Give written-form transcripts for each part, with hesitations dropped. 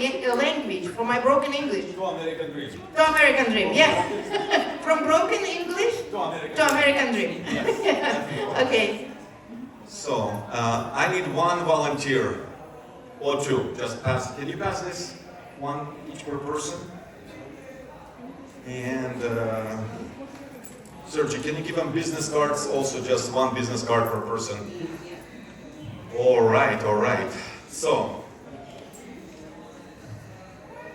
language, from my broken English. To American dream. To American dream, yes. From broken English to American dream. Yes. Okay. So, I need one volunteer or two. Just pass. Can you pass this? One each per person. And Sergiy, can you give them business cards? Also, just one business card per person. All right, all right. So,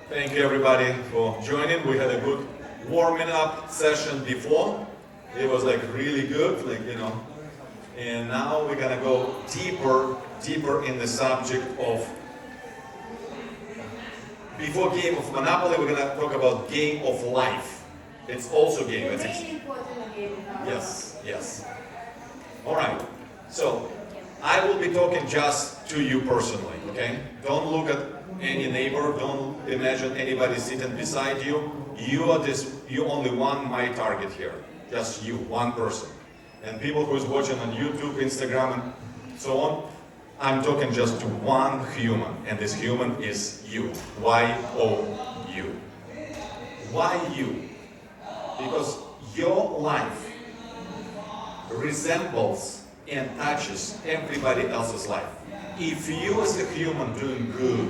thank you everybody for joining. We had a good warming up session before. It was like really good, like, you know. And now we're gonna go deeper in the subject of, before game of Monopoly, we're gonna talk about game of life. It's also game. It's very important game. Yes, yes. All right. So I will be talking just to you personally, okay? Don't look at any neighbor. Don't imagine anybody sitting beside you. You only one my target here. Just you, one person. And people who's watching on YouTube, Instagram, and so on, I'm talking just to one human, and this human is you. Y-O-U. Why you? Because your life resembles and touches everybody else's life. If you as a human doing good,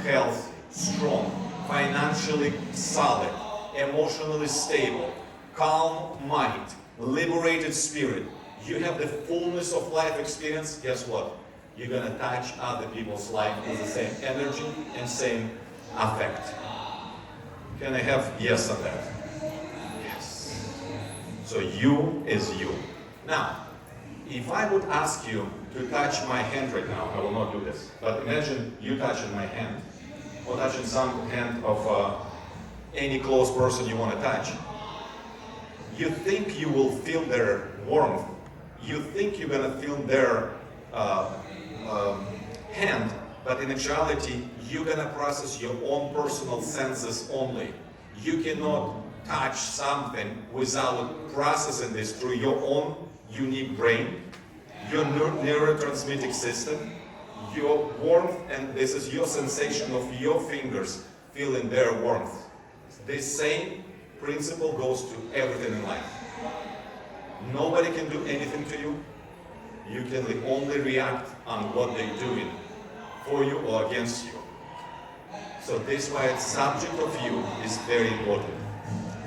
healthy, strong, financially solid, emotionally stable, calm mind, liberated spirit, you have the fullness of life experience, guess what? You're gonna touch other people's life with the same energy and same affect. Can I have yes on that? Yes. So you is you. Now, if I would ask you to touch my hand right now, I will not do this, but imagine you touching my hand, or touching some hand of any close person you want to touch. You think you will feel their warmth. You think you're going to feel their hand, but in actuality, you're going to process your own personal senses only. You cannot touch something without processing this through your own unique brain, your neurotransmitting system, your warmth, and this is your sensation of your fingers feeling their warmth. This same principle goes to everything in life. Nobody can do anything to you. You can only react on what they're doing for you or against you. So this is why the subject of you is very important.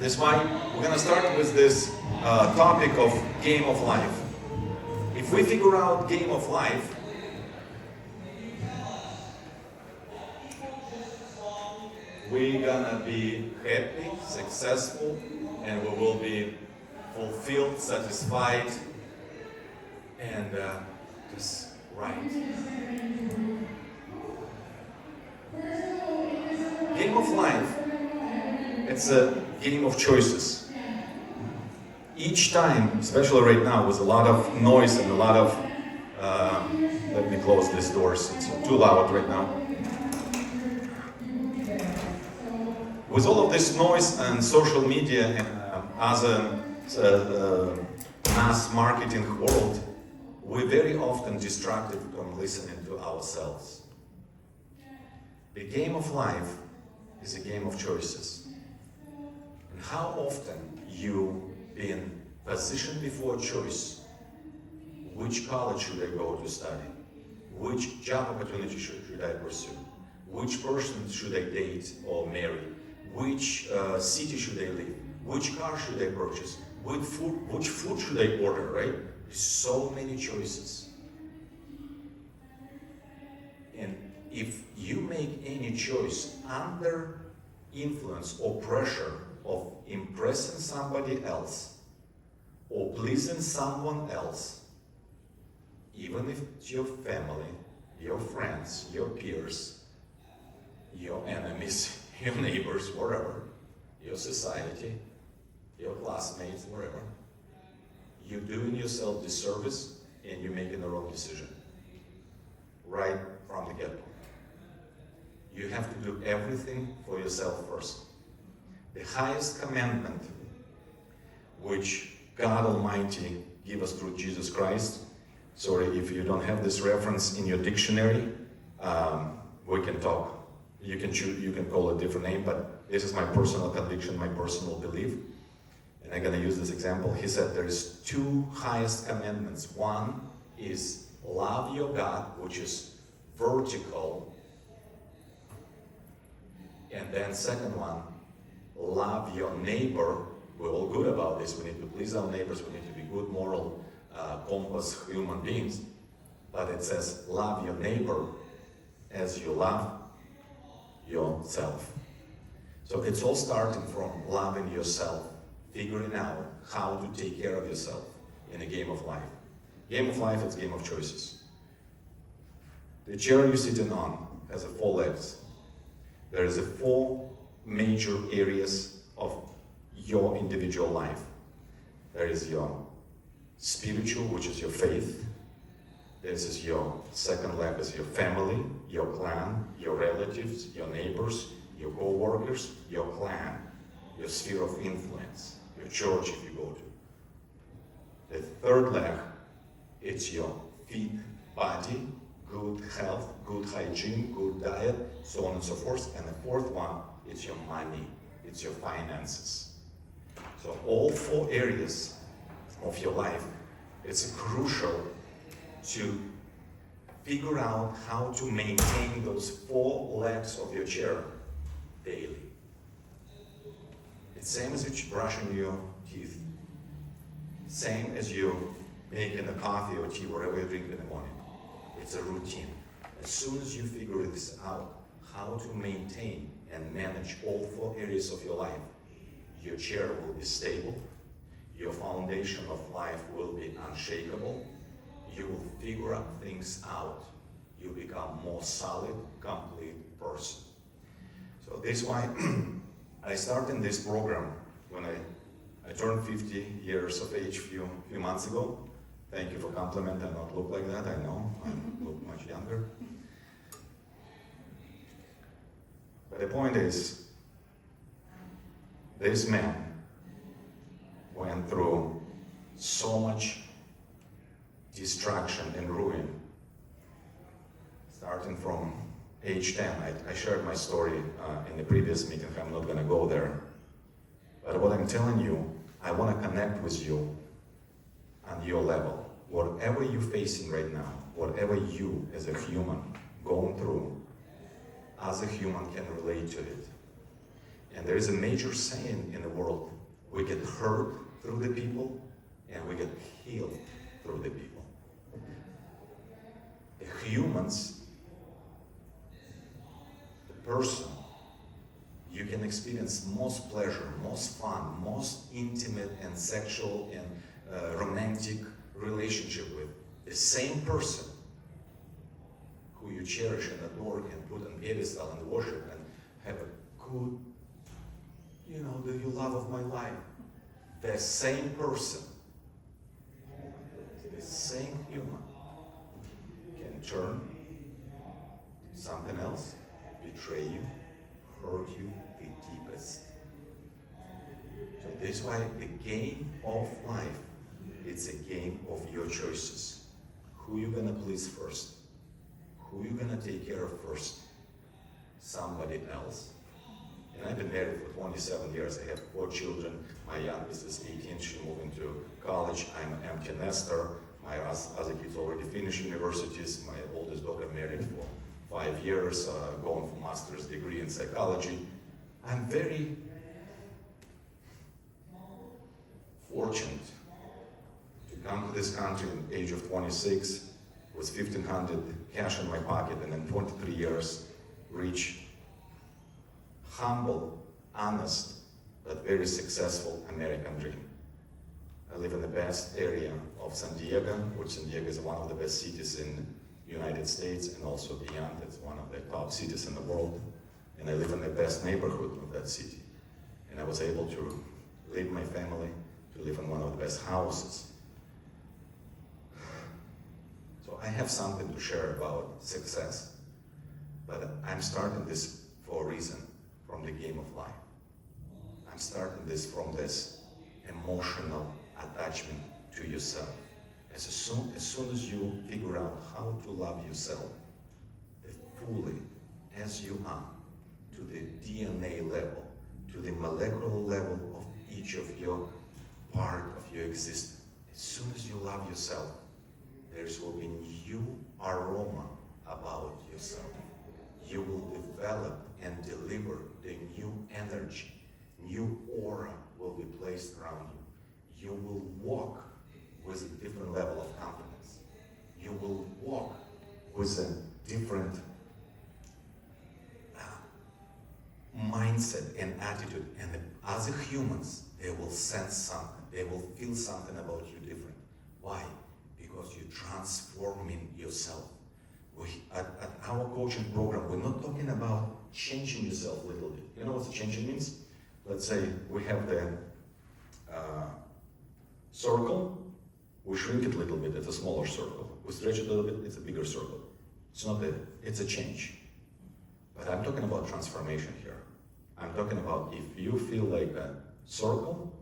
This is why we're going to start with this topic of game of life. If we figure out game of life, we're gonna be happy, successful, and we will be fulfilled, satisfied, and just right. Game of life, it's a game of choices. Each time, especially right now, with a lot of noise and a lot of, let me close these doors, it's too loud right now. With all of this noise and social media and other mass marketing world, we're very often distracted from listening to ourselves. The game of life is a game of choices. And how often you been positioned before a choice? Which college should I go to study? Which job opportunity should I pursue? Which person should I date or marry? Which city should I live? Which car should I purchase? Which food should I order, right? So many choices. And if you make any choice under influence or pressure of impressing somebody else or pleasing someone else, even if it's your family, your friends, your peers, your enemies, your neighbors, wherever, your society, your classmates, wherever, you're doing yourself disservice and you're making the wrong decision right from the get-go. You have to do everything for yourself first. The highest commandment which God Almighty gave us through Jesus Christ, sorry if you don't have this reference in your dictionary, we can talk You can choose, you can call it a different name, but this is my personal conviction, my personal belief. And I'm gonna use this example. He said there's two highest commandments. One is love your God, which is vertical. And then second one, love your neighbor. We're all good about this. We need to please our neighbors. We need to be good, moral, compass human beings. But it says, love your neighbor as you love yourself. So it's all starting from loving yourself, figuring out how to take care of yourself in a game of life. Game of life is a game of choices. The chair you're sitting on has 4 legs. There is 4 major areas of your individual life. There is your spiritual, which is your faith. This is your second leg, is your family, your clan, your relatives, your neighbors, your co-workers, your clan, your sphere of influence, your church if you go to. The third leg, it's your fit body, good health, good hygiene, good diet, so on and so forth. And the fourth one, it's your money, it's your finances. So all 4 areas of your life, it's crucial to figure out how to maintain those 4 legs of your chair daily. It's same as you brushing your teeth. Same as you making a coffee or tea, whatever you drink in the morning. It's a routine. As soon as you figure this out, how to maintain and manage all 4 areas of your life, your chair will be stable, your foundation of life will be unshakable, you will figure out things out, you become more solid, complete person. So this is why I started this program when I turned 50 years of age few months ago. Thank you for compliment. I don't look like that, I know. I look much younger. But the point is, this man went through so much destruction and ruin. Starting from age 10, I shared my story in the previous meeting. I'm not going to go there. But what I'm telling you, I want to connect with you on your level. Whatever you're facing right now, whatever you as a human going through, as a human can relate to it. And there is a major saying in the world, we get hurt through the people and we get healed through the people. The humans, the person, you can experience most pleasure, most fun, most intimate and sexual and romantic relationship with the same person who you cherish and adore and put on pedestal and worship and have a good, the love of my life. The same person, the same human can turn something else, betray you, hurt you the deepest. So this is why the game of life, it's a game of your choices. Who you gonna please first? Who you gonna take care of first? Somebody else. And I've been married for 27 years. I have 4 children. My youngest is 18. She moved into college. I'm an empty nester. My other kids already finished universities. My oldest daughter married for 5 years, going for master's degree in psychology. I'm very fortunate to come to this country at the age of 26 with $1,500 cash in my pocket, and in 23 years reach humble, honest, but very successful American dream. I live in the best area of San Diego, which San Diego is one of the best cities in the United States and also beyond. It's one of the top cities in the world. And I live in the best neighborhood of that city. And I was able to leave my family, to live in one of the best houses. So I have something to share about success, but I'm starting this for a reason, from the game of life. I'm starting this from this emotional attachment to yourself. As soon as you figure out how to love yourself fully as you are, to the DNA level, to the molecular level of each of your part of your existence. As soon as you love yourself, there will be new aroma about yourself. You will develop and deliver the new energy. New aura will be placed around you. You will walk with a different level of confidence. You will walk with a different mindset and attitude. And as humans, they will sense something. They will feel something about you different. Why? Because you're transforming yourself. At our coaching program, we're not talking about changing yourself a little bit. You know what changing means? Let's say we have the circle, we shrink it a little bit, it's a smaller circle. We stretch it a little bit, it's a bigger circle. It's a change. But I'm talking about transformation here. I'm talking about if you feel like a circle,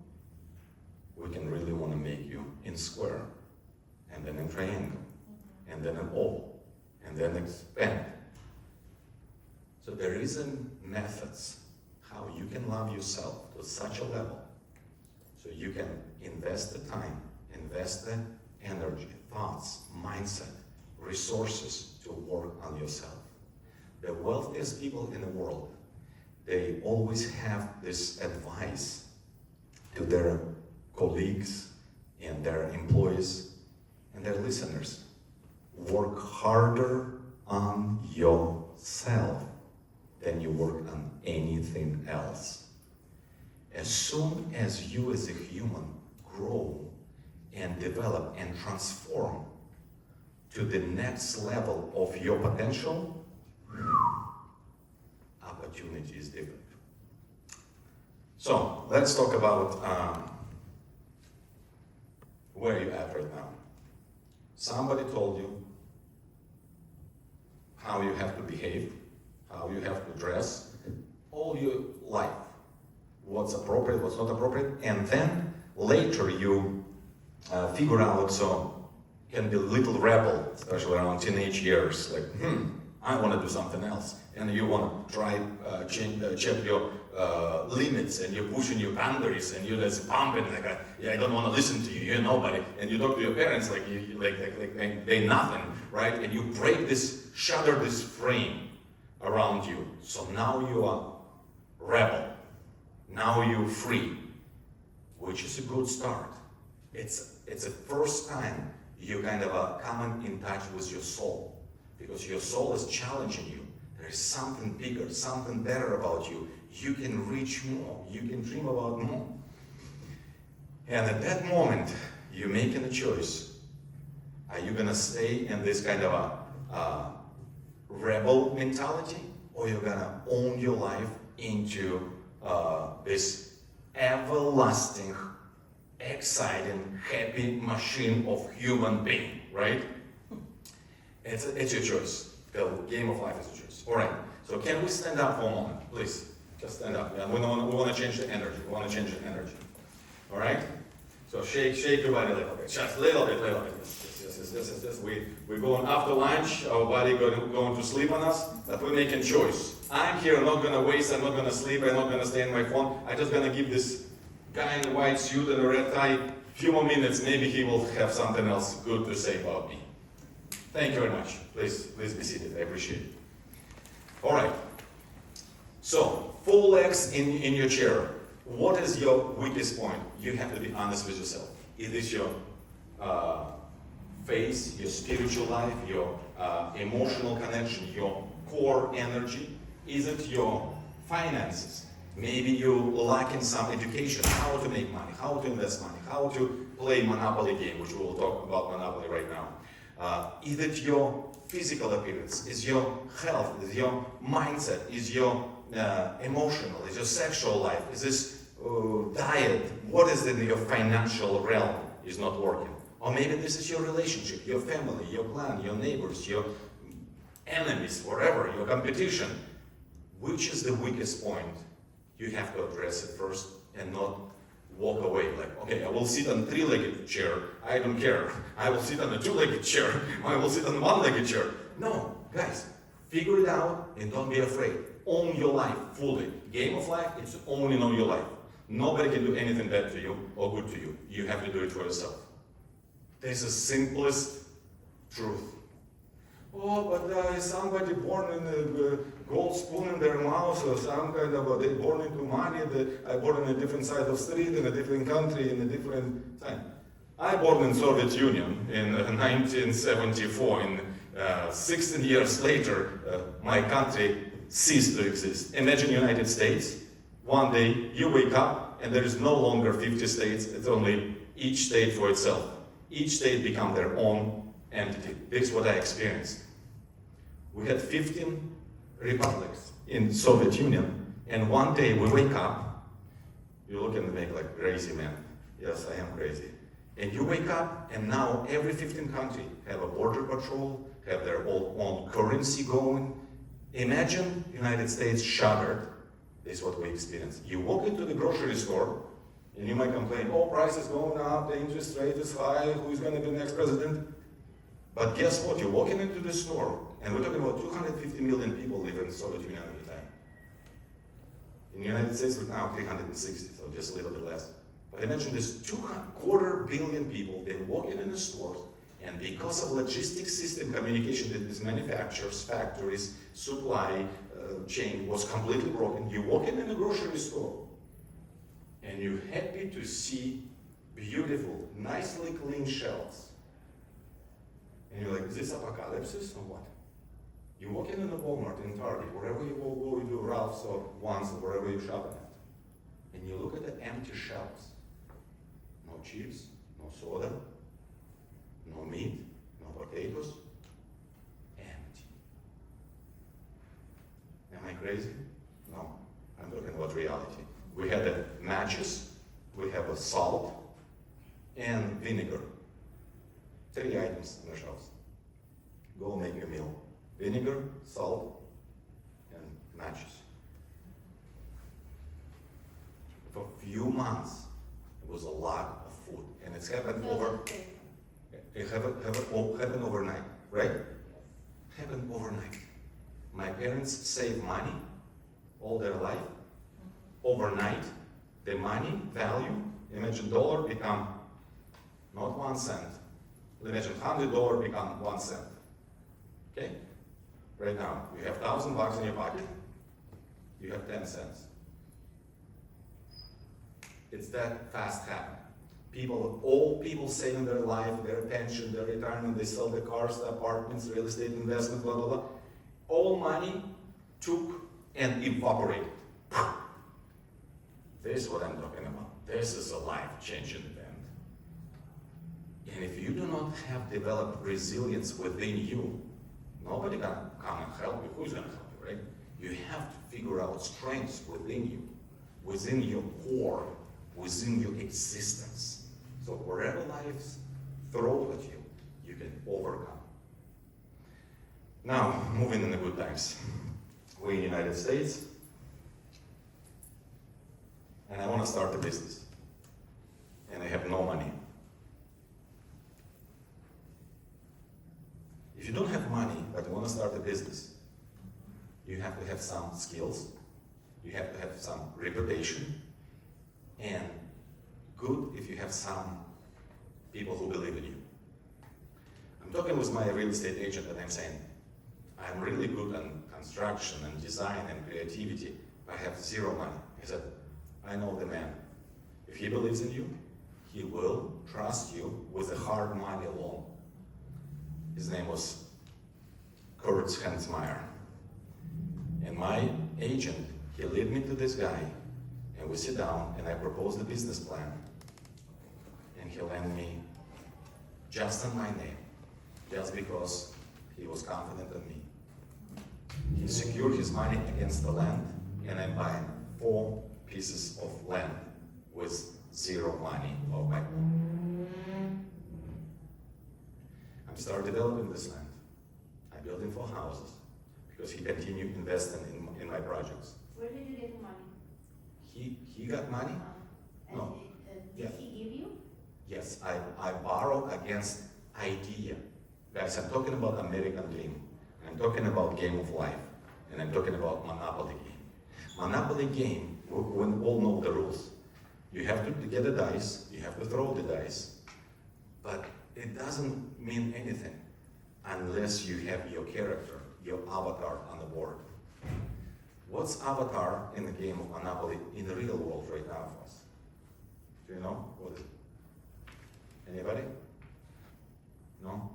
we can really want to make you in square, and then in triangle, and then an oval, and then expand. So there is methods how you can love yourself to such a level so you can invest the time, invest the energy, thoughts, mindset, resources to work on yourself. The wealthiest people in the world, they always have this advice to their colleagues and their employees and their listeners. Work harder on yourself than you work on anything else. As soon as you as a human grow and develop and transform to the next level of your potential, opportunity is different. So let's talk about where you're at right now. Somebody told you how you have to behave, how you have to dress, all your life, what's appropriate, what's not appropriate, and then later you figure out, so can be a little rebel, especially around teenage years, like, I want to do something else, and you want to try check your limits, and you're pushing your boundaries, and you're just pumping like, I don't want to listen to you, you're nobody, and you talk to your parents like they nothing, right? And you break this, shatter this frame around you. So now you are rebel. Now you're free, which is a good start. It's the first time you kind of come in touch with your soul, because your soul is challenging you. There is something bigger, something better about you. You can reach more. You can dream about more. And at that moment, you're making a choice. Are you gonna stay in this kind of a rebel mentality, or you're gonna own your life into this everlasting, exciting, happy machine of human being, right? It's your choice. The game of life is a choice. All right. So can we stand up for a moment, please? Just stand up. Yeah, we want to change the energy. We want to change the energy. All right. So shake your body a little bit. Just a little bit. Yes. We're going after lunch. Our body going to sleep on us, but we're making choice. I'm here. Not gonna waste. I'm not gonna sleep. I'm not gonna stay on my phone. I'm just gonna give this guy in the white suit and a red tie a few more minutes. Maybe he will have something else good to say about me. Thank you very much. Please be seated. I appreciate it. All right. So, 4 legs in your chair. What is your weakest point? You have to be honest with yourself. It is your faith, your spiritual life, your emotional connection, your core energy. Is it your finances? Maybe you lack in some education, how to make money, how to invest money, how to play Monopoly game, which we will talk about Monopoly right now. Is it your physical appearance? Is your health? Is your mindset? Is your emotional? Is your sexual life? Is this diet? What is in your financial realm is not working? Or maybe this is your relationship, your family, your clan, your neighbors, your enemies, whatever, your competition. Which is the weakest point? You have to address it first and not walk away like, okay, I will sit on a 3-legged chair, I don't care. I will sit on a 2-legged chair, I will sit on a 1-legged chair. No, guys, figure it out and don't be afraid. own your life fully. Game of life, it's owning on your life. Nobody can do anything bad to you or good to you. You have to do it for yourself. This is the simplest truth. Oh, but somebody born in a gold spoon in their mouth, or some kind of, they born into money, I born in a different side of street, in a different country, in a different time. I born in Soviet Union in 1974, and 16 years later, my country ceased to exist. Imagine United States. One day you wake up and there is no longer 50 states, it's only each state for itself. Each state become their own entity. This is what I experienced. We had 15 republics in Soviet Union, and one day we wake up, you look at me like crazy man. Yes, I am crazy. And you wake up, and now every 15 country have a border patrol, have their own currency going. Imagine United States shattered. This is what we experience. You walk into the grocery store, and you might complain, oh, price is going up, the interest rate is high, who's going to be the next president? But guess what? You're walking into the store, and we're talking about 250 million people live in the Soviet Union at the time. In the United States, we're now 360, so just a little bit less. But imagine this 250 million people, they walk in the stores, and because of logistics system communication that is manufacturers, factories, supply chain was completely broken, you walk in a grocery store, and you're happy to see beautiful, nicely clean shelves. And you're like, is this apocalypse or what? You walk in a Walmart, in Target, wherever you go, you do Ralph's or Vons or wherever you shop at, and you look at the empty shelves. No chips, no soda, no meat, no potatoes, empty. Am I crazy? No, I'm talking about reality. We had the matches, we have a salt, and vinegar. 3 items on the shelves. Go make a meal. Vinegar, salt, and matches. For a few months, it was a lot of food. And it's happened happened overnight, right? Happened overnight. My parents saved money all their life. Overnight, the money value, imagine dollar become not 1 cent. Imagine $100 become 1 cent. Okay? Right now, you have $1,000 in your pocket, you have 10 cents. It's that fast happen. All people saving their life, their pension, their retirement, they sell the cars, the apartments, real estate investment, blah, blah, blah. All money took and evaporated. This is what I'm talking about. This is a life-changing event. And if you do not have developed resilience within you, nobody can come and help you. Who's going to help you, right? You have to figure out strengths within your core, within your existence. So wherever life throws at you, you can overcome. Now, moving in the good times. We're in the United States, and I want to start a business. And I have no money. If you don't have money, but you want to start a business, you have to have some skills, you have to have some reputation, and good if you have some people who believe in you. I'm talking with my real estate agent and I'm saying, I'm really good on construction and design and creativity, but I have zero money. He said, I know the man. If he believes in you, he will trust you with a hard money loan. His name was Kurt Hensmeyer. And my agent, he led me to this guy, and we sit down, and I propose the business plan. And he lent me just on my name, just because he was confident in me. He secured his money against the land, and I'm buying 4 pieces of land with zero money of my own. I started developing this land. I built him 4 houses because he continued investing in my projects. Where did you get the money? He got money? No. Did he give you? Yes, I borrow against idea. Guys, I'm talking about American dream. I'm talking about game of life. And and I'm talking about Monopoly game. Monopoly game, we all know the rules. You have to get a dice, you have to throw the dice, but it doesn't mean anything unless you have your character, your avatar on the board. What's avatar in the game of Monopoly in the real world right now for us? Do you know what is it? Anybody? No?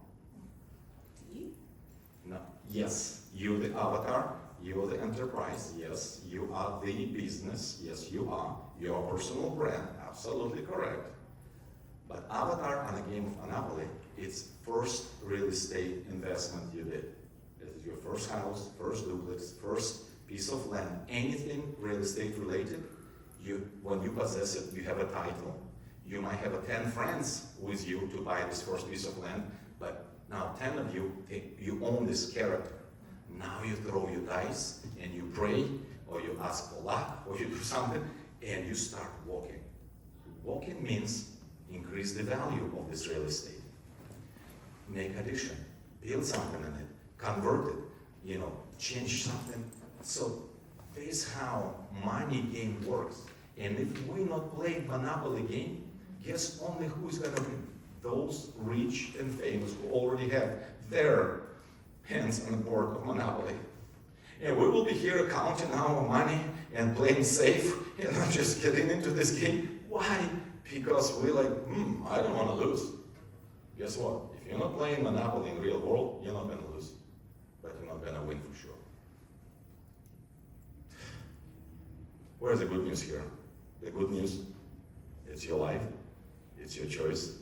No. Yes, you're the avatar, you're the enterprise, yes, you are the business, yes, you are. Your personal brand, absolutely correct. But avatar on a game of Monopoly, it's first real estate investment you did. This is your first house, first duplex, first piece of land, anything real estate related. When you possess it, you have a title. You might have 10 friends with you to buy this first piece of land, but now 10 of you, you own this character. Now you throw your dice and you pray, or you ask for luck, or you do something, and you start walking. Walking means increase the value of this real estate. Make addition, build something in it, convert it, change something. So this is how money game works. And if we not play Monopoly game, guess only who's gonna win? Those rich and famous who already have their hands on the board of Monopoly. And we will be here counting our money and playing safe and not just getting into this game. Why? Because we're like, I don't want to lose. Guess what? If you're not playing Monopoly in real world, you're not going to lose. But you're not going to win for sure. Where's the good news here? The good news, it's your life, it's your choice.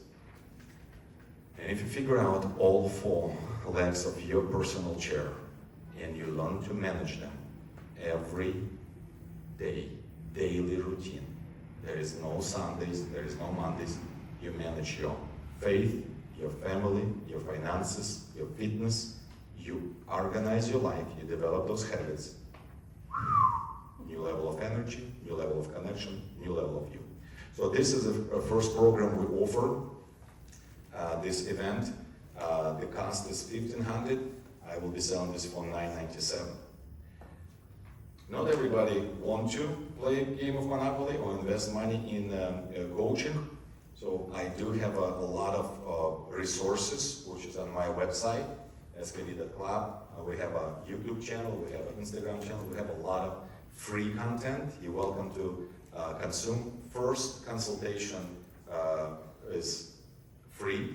And if you figure out all 4 legs of your personal chair and you learn to manage them every day, daily routine, there is no Sundays, there is no Mondays, you manage your faith, your family, your finances, your fitness, you organize your life, you develop those habits. New level of energy, new level of connection, new level of you. So this is a first program we offer. This event, the cost is $1,500. I will be selling this for $997. Not everybody wants to play a game of Monopoly or invest money in coaching. So I do have a lot of resources, which is on my website, skd.club. We have a YouTube channel, we have an Instagram channel, we have a lot of free content. You're welcome to consume. First consultation is free,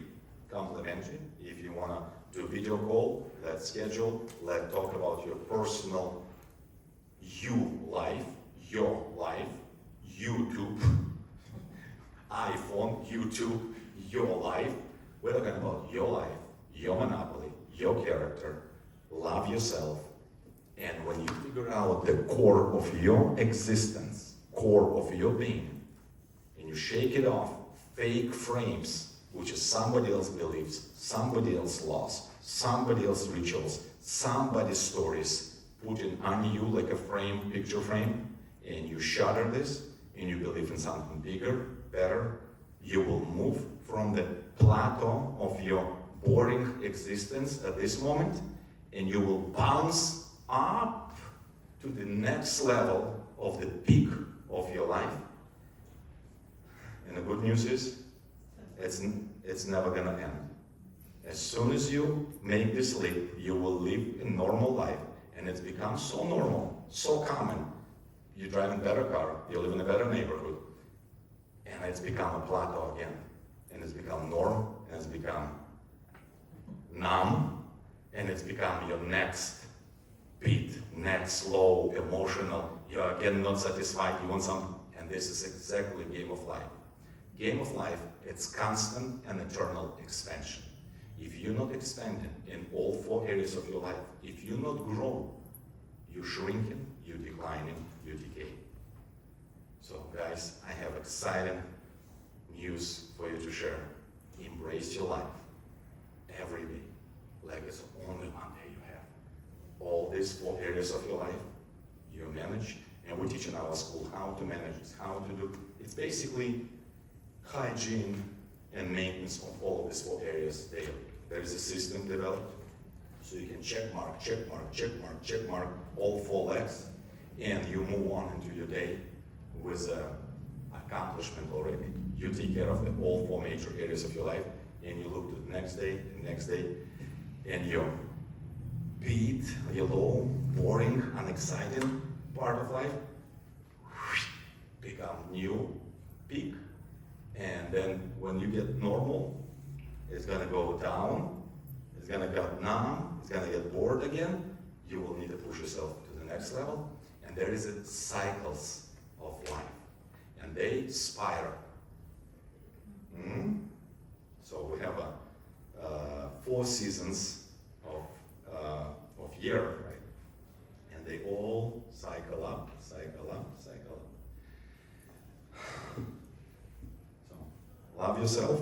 complimentary. If you want to do video call, let's schedule. Let's talk about your personal life, your life, YouTube, iPhone, YouTube, your life. We're talking about your life, your Monopoly, your character. Love yourself. And when you figure out the core of your existence, core of your being, and you shake it off, fake frames, which is somebody else's beliefs, somebody else's laws, somebody else's rituals, somebody's stories, putting on you like a frame, picture frame, and you shatter this, and you believe in something bigger, better, you will move from the plateau of your boring existence at this moment, and you will bounce up to the next level of the peak of your life. And the good news is, it's never gonna end. As soon as you make this leap, you will live a normal life, and it's become so normal, so common. You drive a better car, you live in a better neighborhood, and it's become a plateau again. And it's become norm, and it's become numb, and it's become your next beat, next low, emotional. You're again not satisfied, you want something, and this is exactly a game of life. Game of life, it's constant and eternal expansion. If you're not expanding in all 4 areas of your life, if you not grow, you're shrinking, you're declining, you decay. So guys, I have exciting news for you to share. Embrace your life every day, like it's only one day you have. All these 4 areas of your life, you manage, and we teach in our school how to manage this, how to do. It's basically hygiene and maintenance of all of these 4 areas daily. There is a system developed, So you can check mark, check mark, check mark, check mark all 4 legs, and you move on into your day with accomplishment already. You take care of all 4 major areas of your life, and you look to the next day, and your beat, your low, boring, unexciting part of life become new peak, and then when you get normal, it's gonna go down, it's gonna get numb, it's gonna get bored again, you will need to push yourself to the next level, and there is cycles of life, and they spiral. So we have 4 seasons of year, right? And they all cycle up, cycle up, cycle up. So love yourself,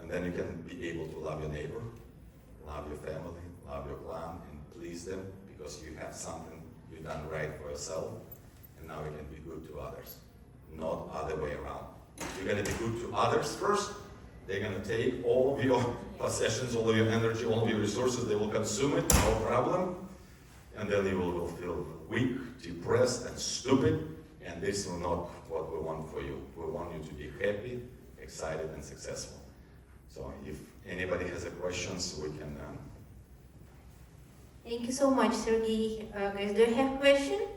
and then you can be able to love your neighbor, love your family, love your clan, and please them, because you have something you've done right for yourself, and now you can be good to others, not other way around. You're going to be good to others first. They're going to take all of your possessions, all of your energy, all of your resources. They will consume it, no problem. And then you will feel weak, depressed, and stupid. And this is not what we want for you. We want you to be happy, excited, and successful. So if anybody has questions, we can... Thank you so much, Sergiy. Guys, do you have a question?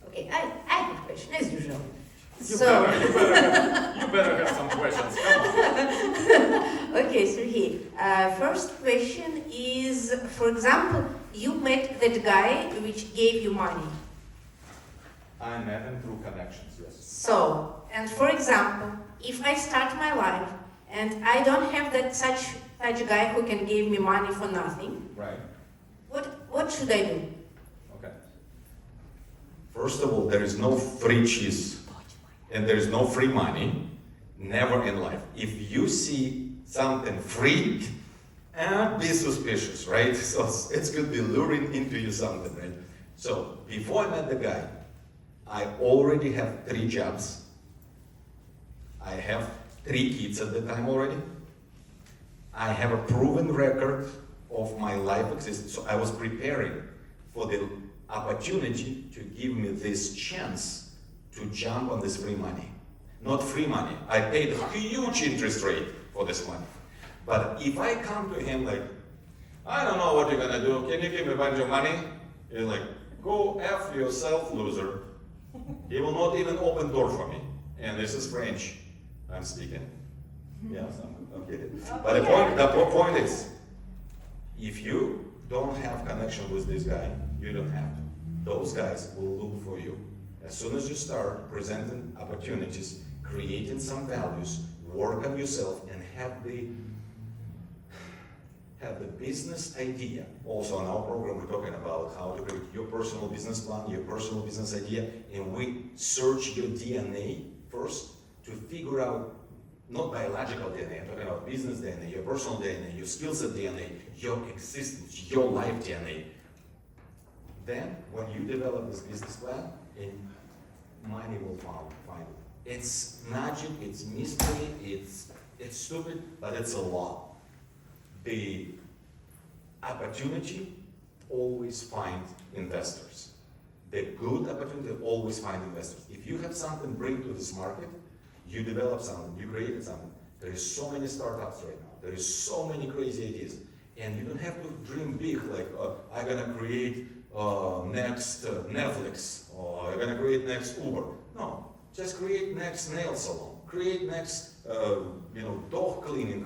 Okay, I have a question, as usual. You better have some questions. Come on. Okay, Sergiy. First question is, for example, you met that guy which gave you money. I met him through connections, yes. So, and for example, if I start my life and I don't have that such guy who can give me money for nothing, Right. what should I do? Okay. First of all, there is no free cheese. And there is no free money, never in life. If you see something free, be suspicious, right? So it could be luring into you something, right? So before I met the guy, I already have 3 jobs. I have 3 kids at the time already. I have a proven record of my life existence. So I was preparing for the opportunity to give me this chance to jump on this free money. Not free money. I paid a huge interest rate for this money. But if I come to him like, I don't know what you're gonna do, can you give me a bunch of money? He's like, go F yourself, loser. He will not even open door for me. And this is French I'm speaking. Yeah, I'm kidding. But the point is, if you don't have connection with this guy, you don't have to. Those guys will look for you. As soon as you start presenting opportunities, creating some values, work on yourself, and have the business idea. Also on our program, we're talking about how to create your personal business plan, your personal business idea, and we search your DNA first to figure out, not biological DNA, I'm talking about business DNA, your personal DNA, your skill set DNA, your existence, your life DNA. Then, when you develop this business plan, and money will find it. It's magic, it's mystery, it's stupid, but it's a law. The opportunity always find investors. The good opportunity always find investors. If you have something to bring to this market, you develop something, you created something. There is so many startups right now. There is so many crazy ideas. And you don't have to dream big, like, I'm gonna create next Netflix, or I'm gonna create next Uber. No, just create next nail salon. Create next, dog cleaning,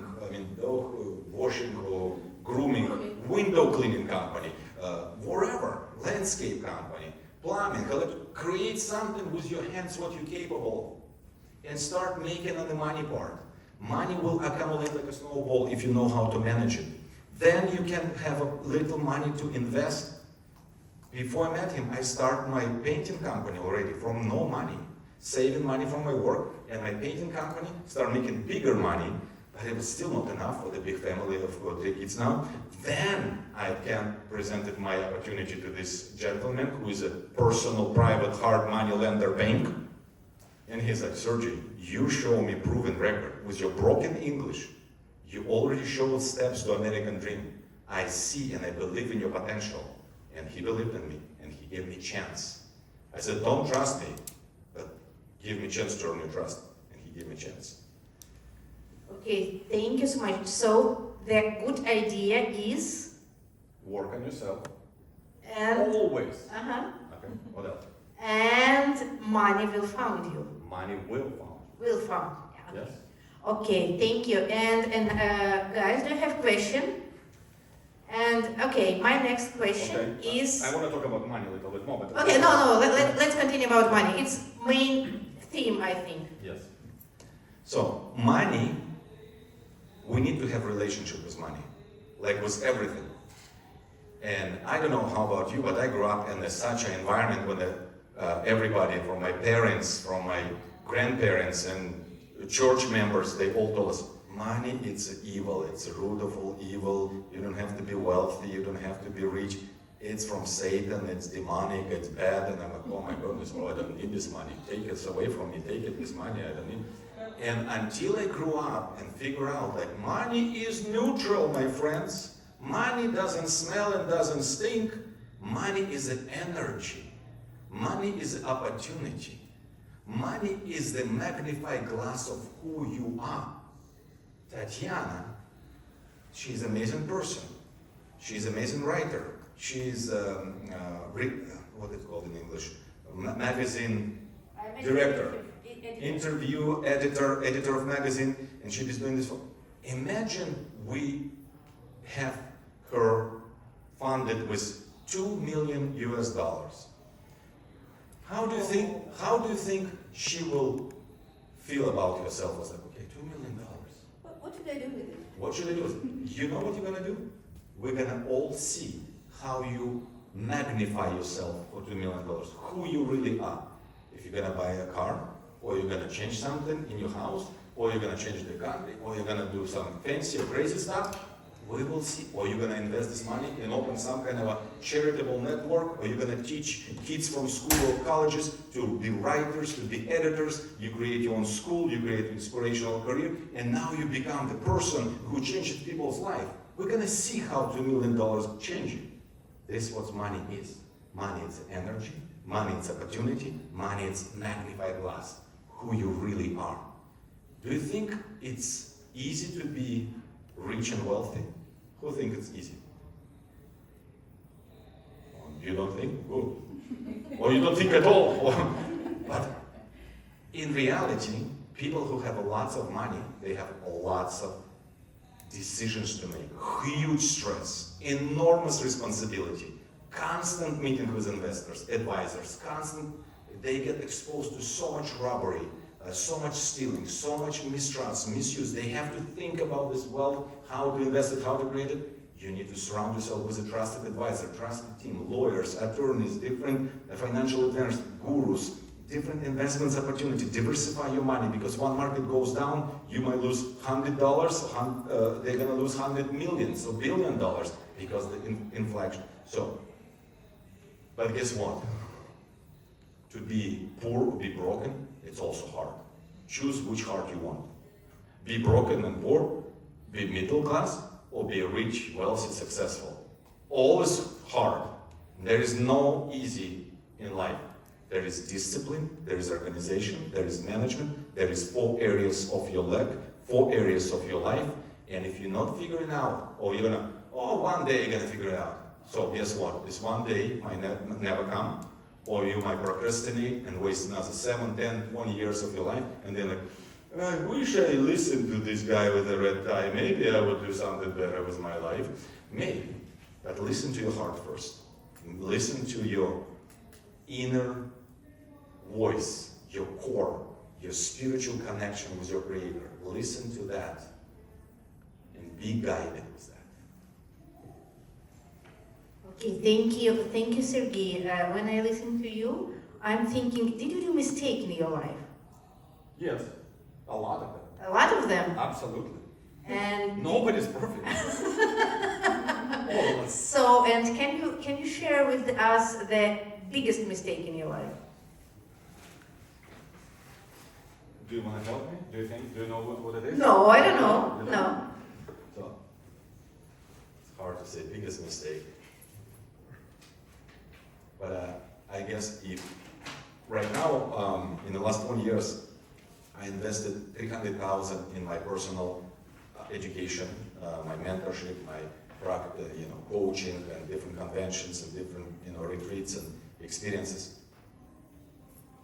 dog washing or grooming, window cleaning company, wherever, landscape company, plumbing, create something with your hands what you're capable of, and start making on the money part. Money will accumulate like a snowball if you know how to manage it. Then you can have a little money to invest. Before I met him, I started my painting company already from no money, saving money from my work, and my painting company started making bigger money, but it was still not enough for the big family of 3 kids now. Then I can presented my opportunity to this gentleman who is a personal, private, hard money lender bank. And he's like, Sergiy, you show me proven record with your broken English. You already showed steps to American dream. I see and I believe in your potential. And he believed in me, and he gave me a chance. I said, don't trust me, but give me a chance to earn your trust. And he gave me a chance. Okay, thank you so much. So the good idea is, Work on yourself. and Always. Okay, what else? and money will found you. Money will find. Will found. Yeah. Yes. Okay, thank you. And guys, do you have question? And okay, my next question Okay. is. I want to talk about money a little bit more, but. Okay, no. Let's continue about money. It's main theme, I think. Yes. So, money, we need to have relationship with money, like with everything. And I don't know how about you, but I grew up in such an environment when everybody, from my parents, from my grandparents, and church members, they all told us, money, it's evil, it's a root of all evil, you don't have to be wealthy, you don't have to be rich, it's from Satan, it's demonic, it's bad, and I'm like, oh my goodness, well, I don't need this money, take it away from me, take it, this money, I don't need. And until I grew up and figure out, like, money is neutral, my friends, money doesn't smell and doesn't stink, money is an energy, money is an opportunity, money is the magnified glass of who you are. Tatiana, she's an amazing person. She's an amazing writer. She's, what is it called in English? Magazine director, interview editor of magazine, and she is doing this for. Imagine we have her funded with $2 million US. How do you think she will feel about herself? As like, okay, $2 million. What should I do with it? What should I do? You know what you're gonna do? We're gonna all see how you magnify yourself for $2 million, who you really are. If you're gonna buy a car, or you're gonna change something in your house, or you're gonna change the country, or you're gonna do some fancy or crazy stuff, we will see. Or you're gonna invest this money and open some kind of a charitable network, or you're gonna teach kids from school or colleges to be writers, to be editors. You create your own school, you create an inspirational career, and now you become the person who changes people's life. We're gonna see how $2 million changing. This is what money is. Money is energy, money is opportunity, money is magnified glass, who you really are. Do you think it's easy to be rich and wealthy? Who thinks it's easy? You don't think? Good. Or you don't think at all. But in reality, people who have lots of money, they have lots of decisions to make, huge stress, enormous responsibility, constant meeting with investors, advisors, they get exposed to so much robbery, so much stealing, so much mistrust, misuse. They have to think about this wealth, how to invest it, how to create it. You need to surround yourself with a trusted advisor, trusted team, lawyers, attorneys, different financial advisors, gurus, different investments opportunity. Diversify your money, because one market goes down, you might lose $100, they're gonna lose $100 million, so $1 billion, because of the inflation. So, but guess what? To be poor or be broken, it's also hard. Choose which heart you want. Be broken and poor, be middle class, or be rich, wealthy, successful. Always hard. There is no easy in life. There is discipline, there is organization, there is management, there is 4 areas of your leg, 4 areas of your life, and if you're not figuring out, or you're gonna, one day you're gonna figure it out. So guess what? This one day might never come, or you might procrastinate and waste another 7, 10, 20 years of your life, and then like, I wish I listened to this guy with the red tie. Maybe I would do something better with my life. Maybe. But listen to your heart first. Listen to your inner voice, your core, your spiritual connection with your Creator. Listen to that and be guided with that. Okay, thank you, Sergiy. When I listen to you, I'm thinking, did you do mistake in your life? Yes, a lot of them. A lot of them. Absolutely. And Nobody's perfect. All of us. so, and can you share with us the biggest mistake in your life? Do you want to help me? Do you know what it is? No, I don't know. No. hard to say, biggest mistake. But I guess if right now, in the last 20 years, I invested 300,000 in my personal education, my mentorship, my coaching and different conventions and different retreats and experiences.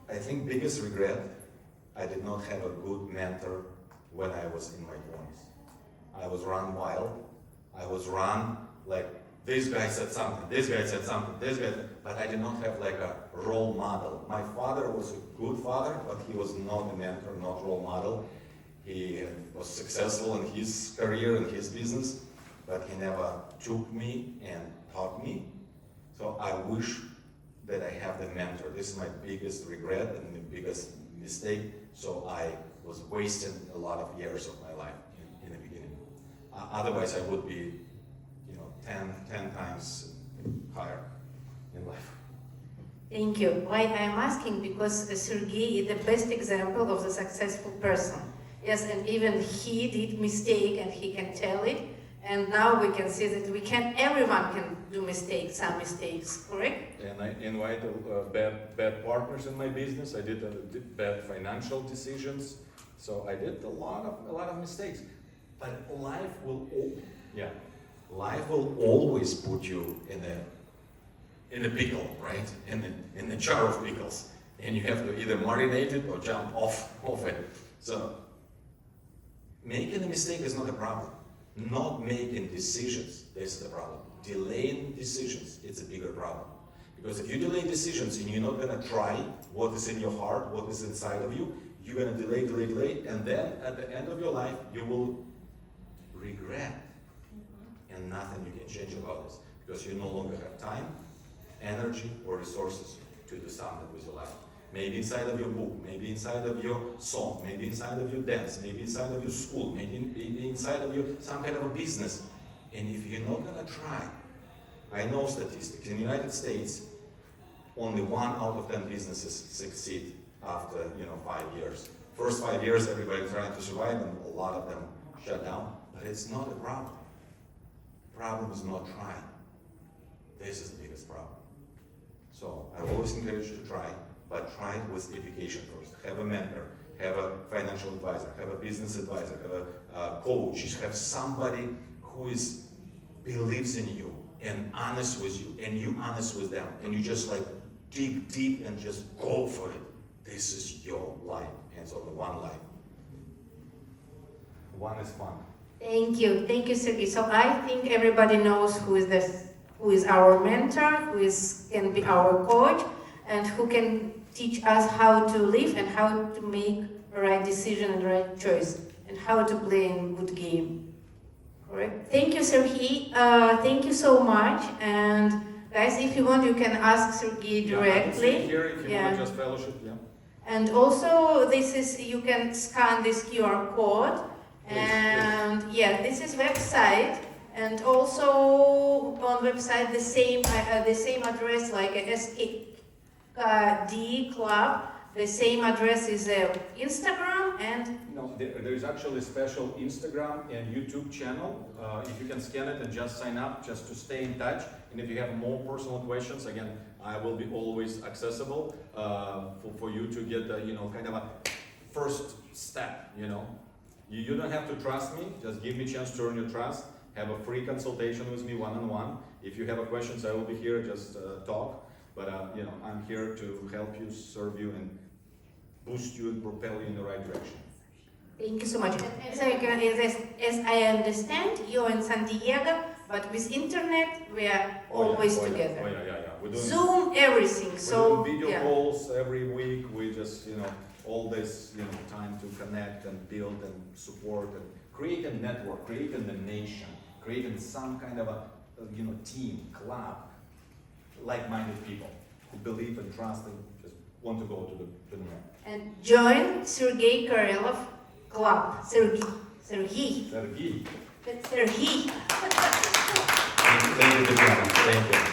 I think biggest regret, I did not have a good mentor when I was in my 20s. I was run wild. I was run like this guy said something, this guy said something, this guy, but I did not have like a role model. My father was a good father, but he was not a mentor, not role model. He was successful in his career and his business, but he never took me and taught me. So I wish that I have the mentor. This is my biggest regret and the biggest mistake. So I was wasting a lot of years of my life in the beginning. Otherwise, I would be, 10 times higher in life. Thank you. Why I'm asking, because Sergiy is the best example of the successful person. Yes, and even he did mistake and he can tell it. And now we can see that everyone can do mistakes, some mistakes, correct? And I invite bad partners in my business. I did bad financial decisions. So I did a lot of mistakes. But life will always put you in a pickle, right? In the jar of pickles. And you have to either marinate it or jump off it. So making a mistake is not a problem. Not making decisions, that's the problem. Delaying decisions, it's a bigger problem. Because if you delay decisions and you're not gonna try what is in your heart, what is inside of you, you're gonna delay, and then at the end of your life, you will regret. And nothing you can change about this. Because you no longer have time, energy, or resources to do something with your life. Maybe inside of your book, maybe inside of your song, maybe inside of your dance, maybe inside of your school, maybe inside of your some kind of a business. And if you're not gonna try, I know statistics. In the United States, only 1 out of 10 businesses succeed after 5 years. First 5 years, everybody's trying to survive, and a lot of them shut down. But it's not a problem. Problem is not trying. This is the biggest problem. So I always encourage you to try. But try it with education first. Have a mentor, have a financial advisor, have a business advisor, have a coach, have somebody who believes in you and honest with you, and you honest with them, and you just like dig deep and just go for it. This is your life, and it's only one life. One is fun. Thank you, Sergiy. So I think everybody knows who is our mentor, can be our coach, and who can teach us how to live and how to make the right decision and the right choice, and how to play a good game. Correct? Thank you, Sergiy. Thank you so much. And guys, if you want, you can ask Sergiy directly. Here, if you want just fellowship, yeah. And also, you can scan this QR code. And this is website. And also on website the same address like a SKD Club. The same address is Instagram and... No, there is actually a special Instagram and YouTube channel. If you can scan it and just sign up, just to stay in touch. And if you have more personal questions, again, I will be always accessible for you to get kind of a first step. You don't have to trust me. Just give me a chance to earn your trust. Have a free consultation with me one-on-one. If you have questions, I will be here. Just talk. But I'm here to help you, serve you, and boost you and propel you in the right direction. Thank you so much. As I understand, you're in San Diego, but with internet, we are always together. Oh yeah. We're doing Zoom, everything. We're doing video calls every week. We just, all this, time to connect and build and support and create a network, creating the nation, creating some kind of a, team, club, like-minded people who believe and trust and just want to go to the moon. And join Sergiy Korelov Club. Sergiy. Sergiy. That's Sergiy. Thank you, Tatiana. Thank you.